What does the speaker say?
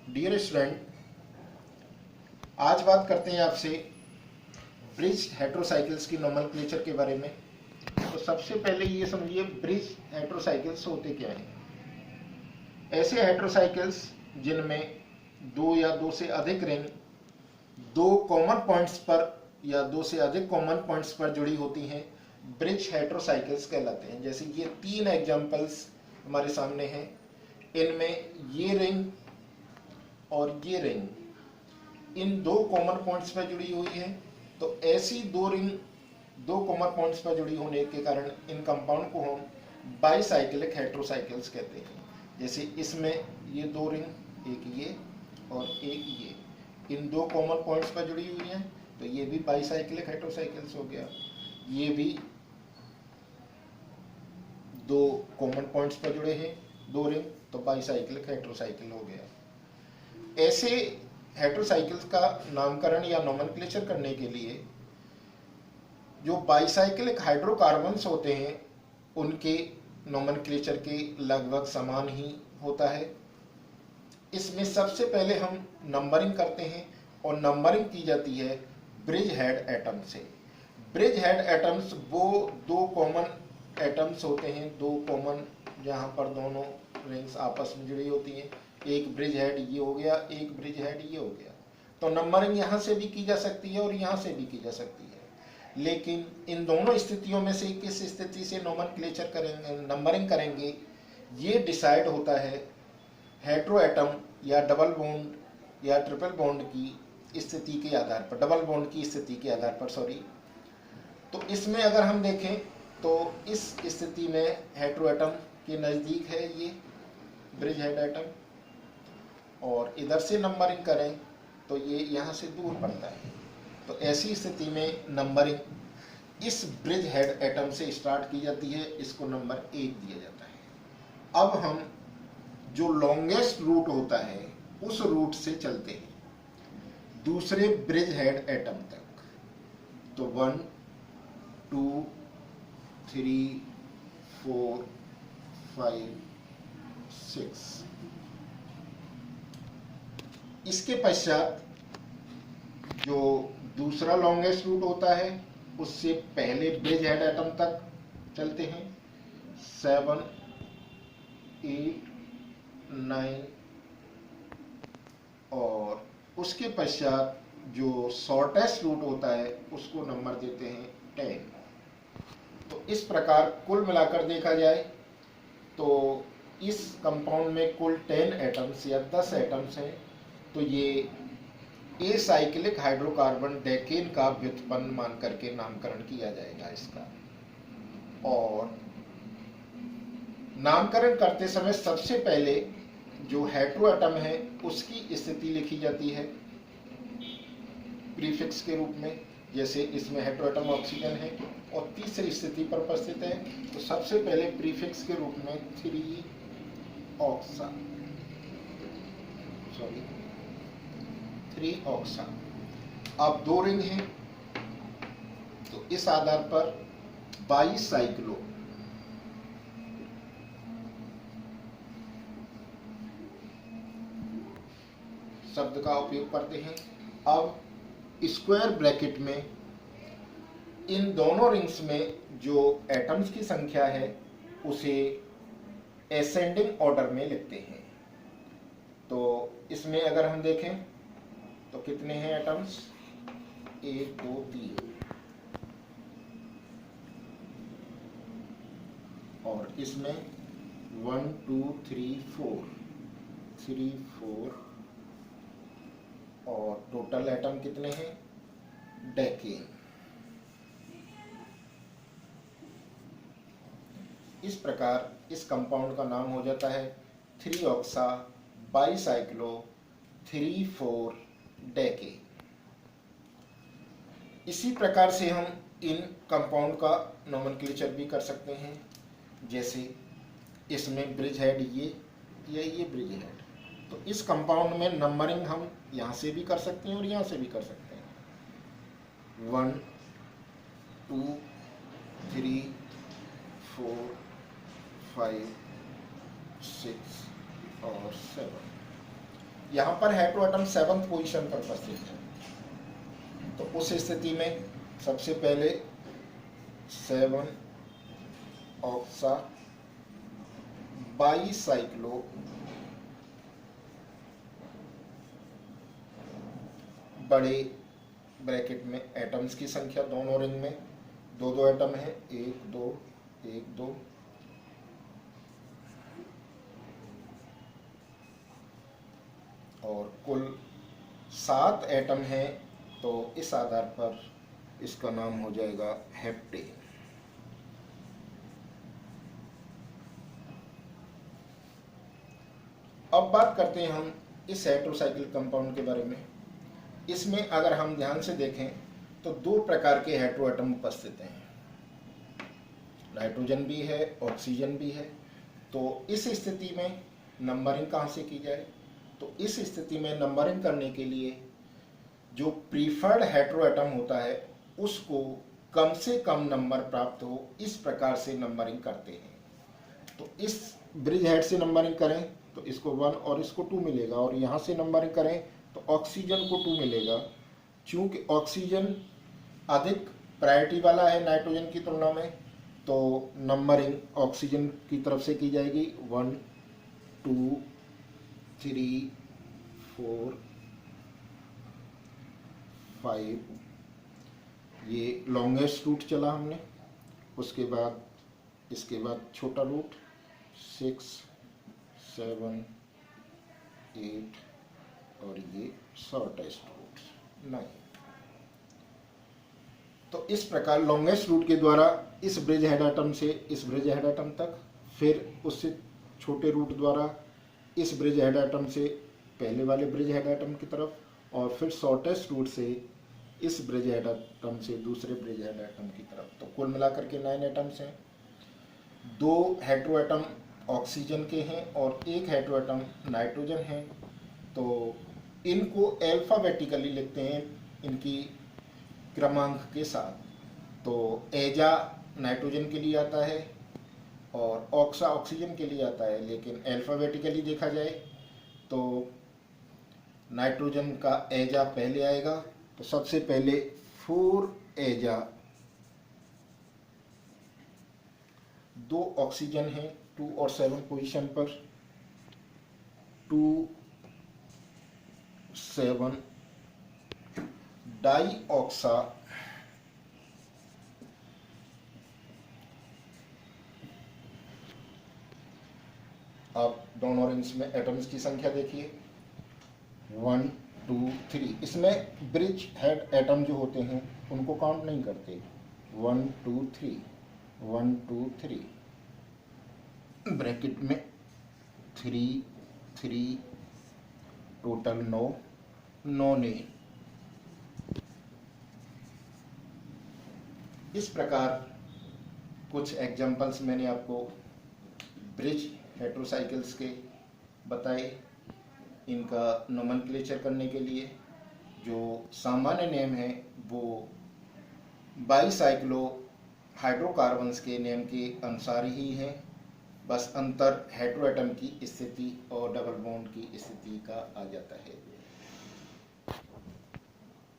Dear student, आज बात करते हैं आपसे ब्रिज हेट्रोसाइकिल्स की नोमेनक्लेचर के बारे में। तो सबसे पहले ये समझिए ब्रिज हेट्रोसाइकिल्स होते क्या हैं। ऐसे हेट्रोसाइकिल्स जिनमें दो या दो से अधिक रिंग दो कॉमन पॉइंट्स पर या दो से अधिक कॉमन पॉइंट्स पर जुड़ी होती हैं ब्रिज हेट्रोसाइकिल्स कहलाते हैं। जैसे ये तीन एग्जांपल्स हमारे सामने हैं। इनमें ये रिंग और ये रिंग इन दो कॉमन पॉइंट्स पर जुड़ी हुई है। तो ऐसी दो रिंग दो कॉमन पॉइंट्स पर जुड़ी होने के कारण इन कंपाउंड को हम बाईसाइक्लिक हेट्रोसाइकिल्स कहते हैं। जैसे इसमें ये दो रिंग, एक ये और एक ये, इन दो कॉमन पॉइंट्स पर जुड़ी हुई हैं, तो ये भी बाईसाइक्लिक हेट्रोसाइकिल्स हो गया। ये भी दो कॉमन पॉइंट्स पर जुड़े हैं, दो रिंग, तो बाईसाइक्लिक हेट्रोसाइकिल हो गया। ऐसे हेट्रोसाइकिल्स का नामकरण या नोमेनक्लेचर करने के लिए जो बाईसाइक्लिक हाइड्रोकार्बन्स होते हैं उनके नोमेनक्लेचर के लगभग समान ही होता है। इसमें सबसे पहले हम नंबरिंग करते हैं और नंबरिंग की जाती है ब्रिज हेड एटम से। ब्रिज हेड एटम्स वो दो कॉमन एटम्स होते हैं, दो कॉमन जहाँ पर दोनों रिंग्स आपस में जुड़ी होती हैं। एक ब्रिज हेड ये हो गया, एक ब्रिज हेड ये हो गया। तो नंबरिंग यहाँ से भी की जा सकती है और यहाँ से भी की जा सकती है, लेकिन इन दोनों स्थितियों में से किस स्थिति से नोमेनक्लेचर करेंगे, नंबरिंग करेंगे, ये डिसाइड होता है हेट्रो एटम या डबल बॉन्ड या ट्रिपल बॉन्ड की स्थिति के आधार पर, डबल बॉन्ड की स्थिति के आधार पर, सॉरी। तो इसमें अगर हम देखें तो इस स्थिति में हेट्रो एटम के नज़दीक है ये ब्रिज हेड एटम, और इधर से नंबरिंग करें तो ये यहाँ से दूर पड़ता है। तो ऐसी स्थिति में नंबरिंग इस ब्रिज हेड एटम से स्टार्ट की जाती है, इसको नंबर 1 दिया जाता है। अब हम जो लॉन्गेस्ट रूट होता है उस रूट से चलते हैं दूसरे ब्रिज हेड एटम तक। तो 1 2 3 4 5 6। इसके पश्चात जो दूसरा लॉन्गेस्ट रूट होता है उससे पहले ब्रिज हेड एटम तक चलते हैं। 7 8 9 और उसके पश्चात जो शॉर्टेस्ट रूट होता है उसको नंबर देते हैं 10। तो इस प्रकार कुल मिलाकर देखा जाए तो इस कंपाउंड में कुल 10 एटम्स या 10 एटम्स हैं। तो ये ए साइक्लिक हाइड्रोकार्बन डेकेन का व्युत्पन्न मान करके नामकरण किया जाएगा इसका। और नामकरण करते समय सबसे पहले जो हेट्रो एटम है उसकी स्थिति लिखी जाती है प्रीफिक्स के रूप में। जैसे इसमें हेट्रो एटम ऑक्सीजन है और तीसरी स्थिति पर उपस्थित है, तो सबसे पहले प्रीफिक्स के रूप में 3 ऑक्सा, सॉरी 3 ऑक्सा। अब दो रिंग हैं तो इस आधार पर बाईसाइक्लो शब्द का उपयोग करते हैं। अब स्क्वायर ब्रैकेट में इन दोनों रिंग्स में जो एटम्स की संख्या है उसे एसेंडिंग ऑर्डर में लिखते हैं। तो इसमें अगर हम देखें तो कितने हैं एटम्स, 1 2 3, और इसमें 1 2 3 4 और टोटल एटम कितने हैं, डेकेन। इस प्रकार इस कंपाउंड का नाम हो जाता है 3 ऑक्सा बाईसाइक्लो 3,4 डेकेन। इसी प्रकार से हम इन कंपाउंड का नोमेनक्लेचर भी कर सकते हैं। जैसे इसमें ब्रिज हेड ये ब्रिज हेड, तो इस कंपाउंड में नंबरिंग हम यहाँ से भी कर सकते हैं और यहाँ से भी कर सकते हैं। 1 2 3 4 5 6 और 7। यहाँ पर हेटेरोएटम 7th पोजीशन पर उपस्थित है। तो उस स्थिति में सबसे पहले 7 ऑक्सा बाईसाइक्लो बड़े ब्रैकेट में एटम्स की संख्या दोनों रिंग में दो दो एटम है, 1 2 1 2, और कुल 7 एटम है। तो इस आधार पर इसका नाम हो जाएगा हेप्टेन। अब बात करते हैं हम इस हेटेरोसाइक्लिक कंपाउंड के बारे में। इसमें अगर हम ध्यान से देखें तो 2 प्रकार के हेटेरोएटम उपस्थित हैं, नाइट्रोजन भी है, ऑक्सीजन भी है। तो इस स्थिति में नंबरिंग कहाँ से की जाए? तो इस स्थिति में नंबरिंग करने के लिए जो प्रीफर्ड हेटेरोएटम होता है उसको कम से कम नंबर प्राप्त हो, इस प्रकार से नंबरिंग करते हैं। तो इस ब्रिज हेड से नंबरिंग करें तो इसको 1 और इसको 2 मिलेगा, और यहाँ से नंबरिंग करें तो ऑक्सीजन को 2 मिलेगा। चूंकि ऑक्सीजन अधिक प्रायोरिटी वाला है नाइट्रोजन की तुलना में, तो नंबरिंग ऑक्सीजन की तरफ से की जाएगी 1 2 3 4 5। ये लॉन्गेस्ट रूट चला हमने, उसके बाद इसके बाद छोटा रूट 6 7 8, और ये शॉर्टेस्ट रूट 9। तो इस प्रकार लॉन्गेस्ट रूट के द्वारा इस ब्रिज हेड एटम से इस ब्रिज हेड एटम तक, फिर उससे छोटे रूट द्वारा इस ब्रिज हेड एटम से पहले वाले ब्रिज हेड एटम की तरफ, और फिर शॉर्टेस्ट रूट से इस ब्रिज हेड एटम से दूसरे ब्रिज हेड एटम की तरफ। तो कुल मिलाकर के 9 एटम्स हैं। 2 हेटेरोएटम ऑक्सीजन के हैं और 1 हेटेरोएटम नाइट्रोजन है। तो इनको अल्फाबेटिकली लिखते हैं इनकी क्रमांक के साथ। तो एजा नाइट्रोजन के लिए आता है और ऑक्सा ऑक्सीजन के लिए आता है, लेकिन अल्फाबेटिकली देखा जाए तो नाइट्रोजन का एजा पहले आएगा। तो सबसे पहले 4 एजा, 2 ऑक्सीजन है 2 और 7 पोजीशन पर, 2 7 डाई ऑक्सा आप दोनों रिंग्स में एटम्स की संख्या देखिए 1 2 3। इसमें ब्रिज हेड एटम जो होते हैं उनको काउंट नहीं करते। 1 2 3 1 2 3 ब्रैकेट में 3 3, टोटल 9 ने। इस प्रकार कुछ एग्जाम्पल्स मैंने आपको ब्रिज हेटेरोसाइकिल्स के बताए। इनका नोमेनक्लेचर करने के लिए जो सामान्य नेम है वो बाईसाइक्लो हाइड्रोकार्बन्स के नेम के अनुसार ही है, बस अंतर हेटेरोएटम की स्थिति और डबल बॉन्ड की स्थिति का आ जाता है।